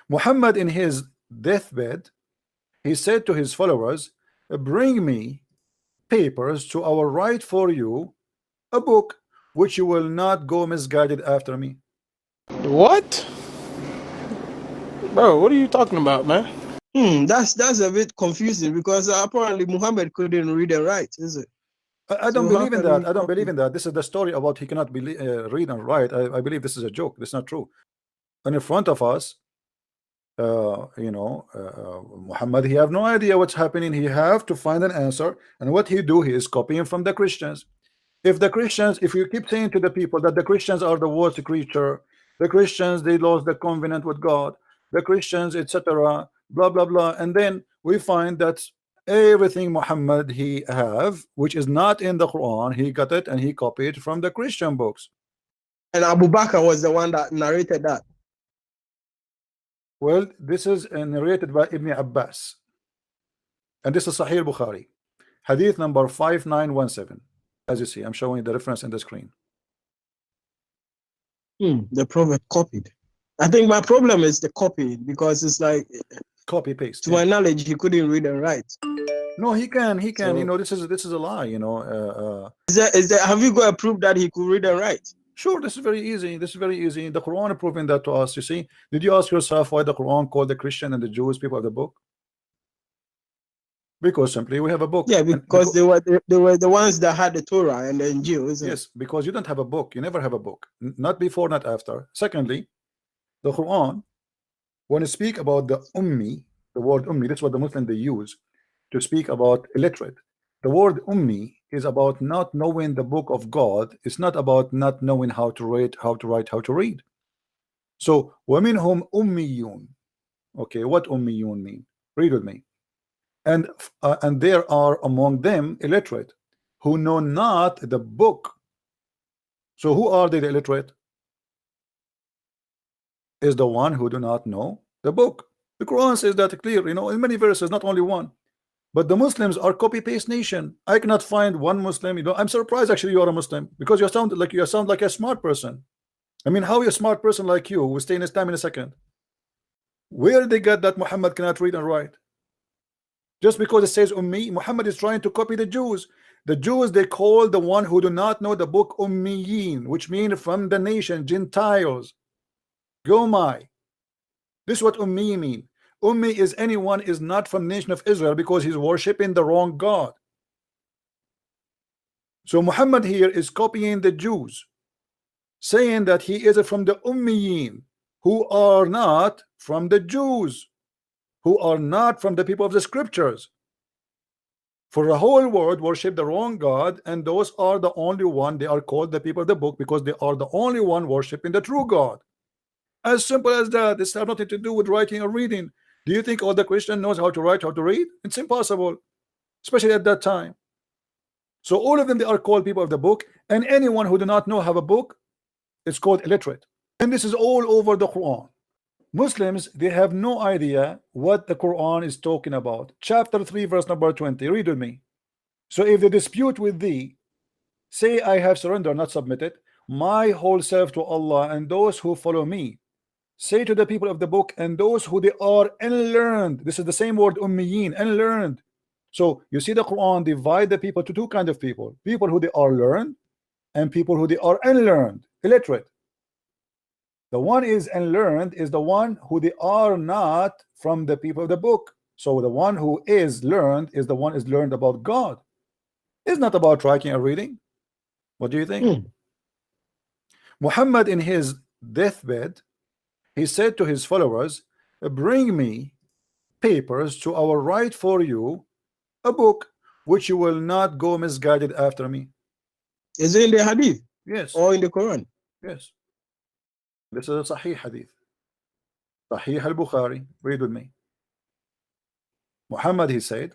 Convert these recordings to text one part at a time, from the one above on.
Muhammad in his deathbed, he said to his followers, bring me papers to our write for you a book which you will not go misguided after me. What? Bro, what are you talking about, man? That's a bit confusing because apparently Muhammad couldn't read and write, is it? I don't So how believe in can that. he I don't believe copy? in that. This is the story about he cannot read and write. I believe this is a joke. This is not true. And in front of us, Muhammad, he have no idea what's happening. He have to find an answer, and what he do, he is copying from the Christians. If the Christians, if you keep saying to the people that the Christians are the worst creature, the Christians, they lost the covenant with God, the Christians, etc., blah blah blah, and then we find that everything Muhammad he have, which is not in the Quran, he got it and he copied from the Christian books. And Abu Bakr was the one that narrated that. Well, this is narrated by Ibn Abbas, and this is Sahih Bukhari, hadith number 5917. As you see, I'm showing the reference in the screen. The Prophet copied. I think my problem is the copy, because it's like, Copy paste. to my knowledge, he couldn't read and write. No, he can. He can. So- This is a lie. Is there, have you got a proof that he could read and write? Sure, this is very easy. This is very easy. The Quran is proving that to us. You see, did you ask yourself why the Quran called the Christian and the Jews people of the book? Because simply we have a book. Yeah, And because they were the ones that had the Torah and the Injil, isn't it? yes, because you don't have a book. You never have a book. Not before, not after. Secondly, the Quran, when you speak about the ummi, the word ummi, that's what the Muslim they use to speak about illiterate. The word ummi is about not knowing the book of God. It's not about not knowing how to read, how to write, how to read. So وَمِنْهُمْ أُمِّيُّونَ. Okay, what ummiyun mean? Read with me. And there are among them illiterate who know not the book. So who are they, the illiterate? Is the one who do not know the book. The Quran says that clear, in many verses, not only one. But the Muslims are copy-paste nation. I cannot find one Muslim. I'm surprised actually you are a Muslim, because you sound like a smart person. I mean, how a smart person like you will stay in Islam in a second? Where they got that Muhammad cannot read and write? Just because it says Ummi, Muhammad is trying to copy the Jews. The Jews, they call the one who do not know the book Ummiyin, which means from the nation, Gentiles. Gomai. This is what Ummi mean. Ummi is anyone is not from nation of Israel, because he's worshiping the wrong God. So Muhammad here is copying the Jews, saying that he is from the Ummiyin, who are not from the Jews, who are not from the people of the scriptures. For the whole world worship the wrong God, and those are the only one, they are called the people of the book, because they are the only one worshiping the true God. As simple as that. This has nothing to do with writing or reading. Do you think all the Christian knows how to write, how to read? It's impossible, especially at that time. So all of them, they are called people of the book, and anyone who do not know have a book, it's called illiterate. And this is all over the Quran. Muslims, they have no idea what the Quran is talking about. Chapter 3, verse number 20. Read with me. So if they dispute with thee, say, I have surrendered, not submitted, my whole self to Allah and those who follow me. Say to the people of the book and those who they are unlearned. This is the same word ummiyin, unlearned. So you see the Quran divide the people to two kind of people. People who they are learned and people who they are unlearned, illiterate. The one is unlearned is the one who they are not from the people of the book. So the one who is learned is the one is learned about God. It's not about writing or reading. What do you think? Muhammad in his deathbed, he said to his followers, bring me papers to our write for you a book which you will not go misguided after me. Is it in the hadith? Yes. Or in the Quran? Yes. This is a Sahih hadith. Sahih al-Bukhari. Read with me. Muhammad, he said,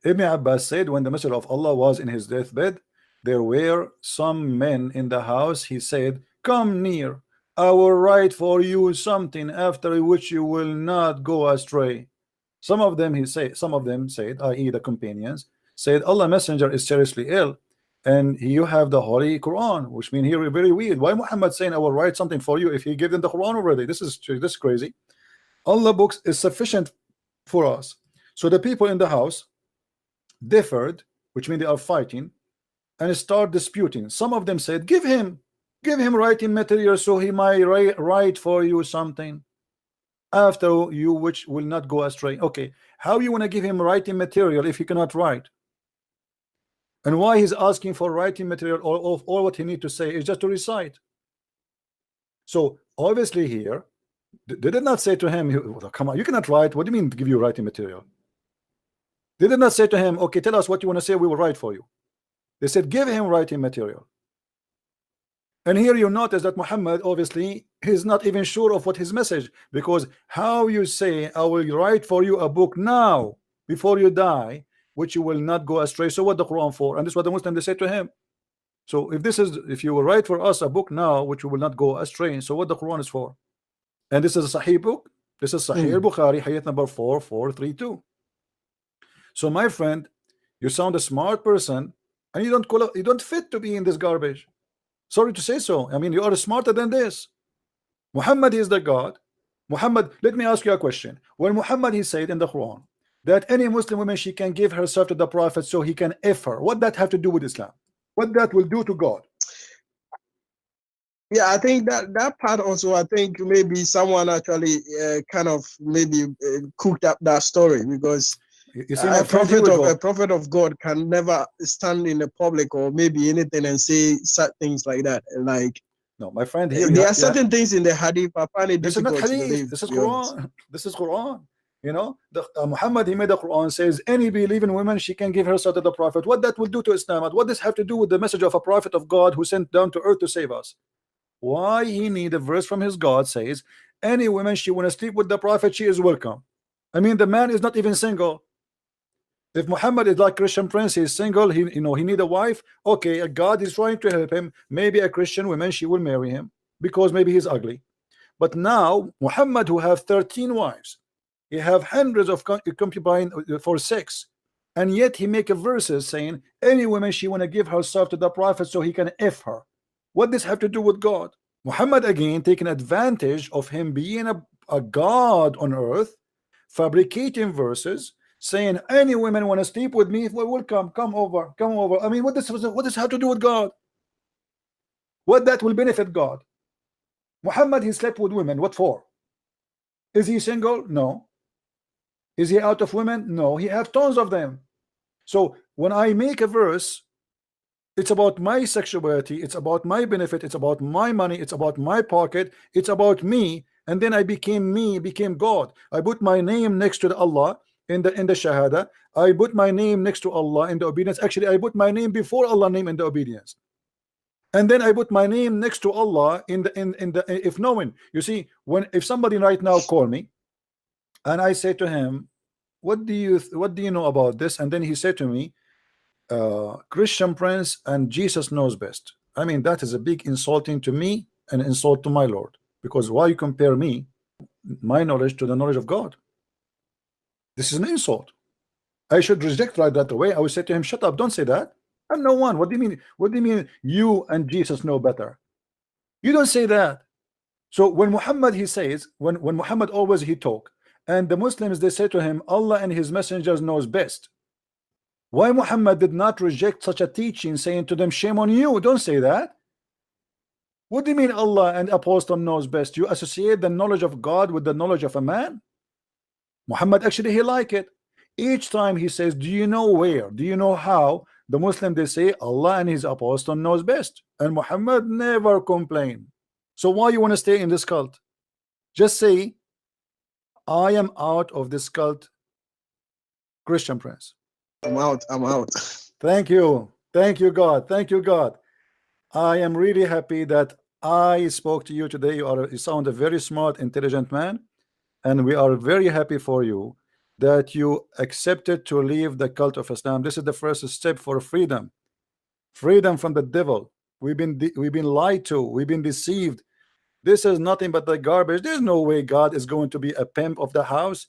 Ibn Abbas said, when the Messenger of Allah was in his deathbed, there were some men in the house. He said, come near, I will write for you something after which you will not go astray. Some of them said, i.e. the companions, said, Allah Messenger is seriously ill, and you have the Holy Quran, which means here very weird. Why Muhammad saying I will write something for you if he gave them the Quran already? This is crazy. Allah books is sufficient for us. So the people in the house differed, which means they are fighting and start disputing. Some of them said, give him writing material so he might write for you something after you, which will not go astray. Okay, how you want to give him writing material if he cannot write? And why he's asking for writing material? All what he need to say is just to recite. So obviously here they did not say to him, come on, you cannot write. What do you mean to give you writing material? They did not say to him, okay, tell us what you want to say, we will write for you. They said, give him writing material. And here you notice that Muhammad obviously is not even sure of what his message, because how you say I will write for you a book now before you die, which you will not go astray. So what the Quran for? And this is what the Muslim they say to him. So if you will write for us a book now which we will not go astray, so what the Quran is for? And this is a Sahih book. This is Sahih Bukhari, hadith number 4432. So my friend, you sound a smart person, and you don't fit to be in this garbage. Sorry to say so. I mean, you are smarter than this. Muhammad is the God. Muhammad, let me ask you a question. When Muhammad he said in the Quran that any Muslim woman she can give herself to the Prophet so he can F her, what that have to do with Islam? What that will do to God? Yeah, I think that part also, I think maybe someone actually kind of maybe cooked up that story, because you see, a prophet of God can never stand in the public or maybe anything and say such things like that. Like, no, my friend, here there are certain things in the hadith I find it this is not difficult to hadith, believe. this is Quran. This is Quran. You know, Muhammad he made the Quran says any believing woman she can give herself to the Prophet. What that will do to Islam? What does have to do with the message of a prophet of God who sent down to earth to save us? Why he need a verse from his God says any woman she want to sleep with the Prophet, she is welcome. I mean, the man is not even single. If Muhammad is like Christian Prince, he is single, he need a wife. Okay, God is trying to help him. Maybe a Christian woman she will marry him because maybe he's ugly. But now Muhammad, who have 13 wives, he have hundreds of concubines for sex, and yet he make a verses saying any woman she want to give herself to the Prophet so he can F her. What does have to do with God? Muhammad again taking advantage of him being a God on earth, fabricating verses saying any women want to sleep with me, well, come over. I mean, what does have to do with God? What that will benefit God? Muhammad he slept with women, what for? Is he single? No. Is he out of women? No, he have tons of them. So when I make a verse, it's about my sexuality, it's about my benefit, it's about my money, it's about my pocket, it's about me, and then I became God. I put my name next to Allah in the Shahada. I put my name next to Allah in the obedience. Actually, I put my name before Allah name in the obedience. And then I put my name next to Allah in the if knowing. You see, if somebody right now call me and I say to him, what do you know about this? And then he said to me, Christian Prince and Jesus knows best. I mean, that is a big insulting to me and insult to my Lord, because why you compare me, my knowledge, to the knowledge of God? This is an insult. I should reject right that away. I would say to him, shut up, don't say that. I'm no one. What do you mean? What do you mean you and Jesus know better? You don't say that. So when Muhammad he says, when Muhammad always he talk, and the Muslims they say to him, Allah and his messengers knows best. Why Muhammad did not reject such a teaching, saying to them, shame on you, don't say that? What do you mean Allah and apostle knows best? You associate the knowledge of God with the knowledge of a man? Muhammad actually he like it. Each time he says, do you know where? Do you know how? The Muslim they say Allah and his apostle knows best, and Muhammad never complain. So why you want to stay in this cult? Just say, I am out of this cult, Christian Prince. I'm out. Thank you God. Thank you God. I am really happy that I spoke to you today. You sound a very smart, intelligent man, and we are very happy for you that you accepted to leave the cult of Islam. This is the first step for freedom from the devil. We've been lied to, we've been deceived. This is nothing but the garbage. There's no way God is going to be a pimp of the house.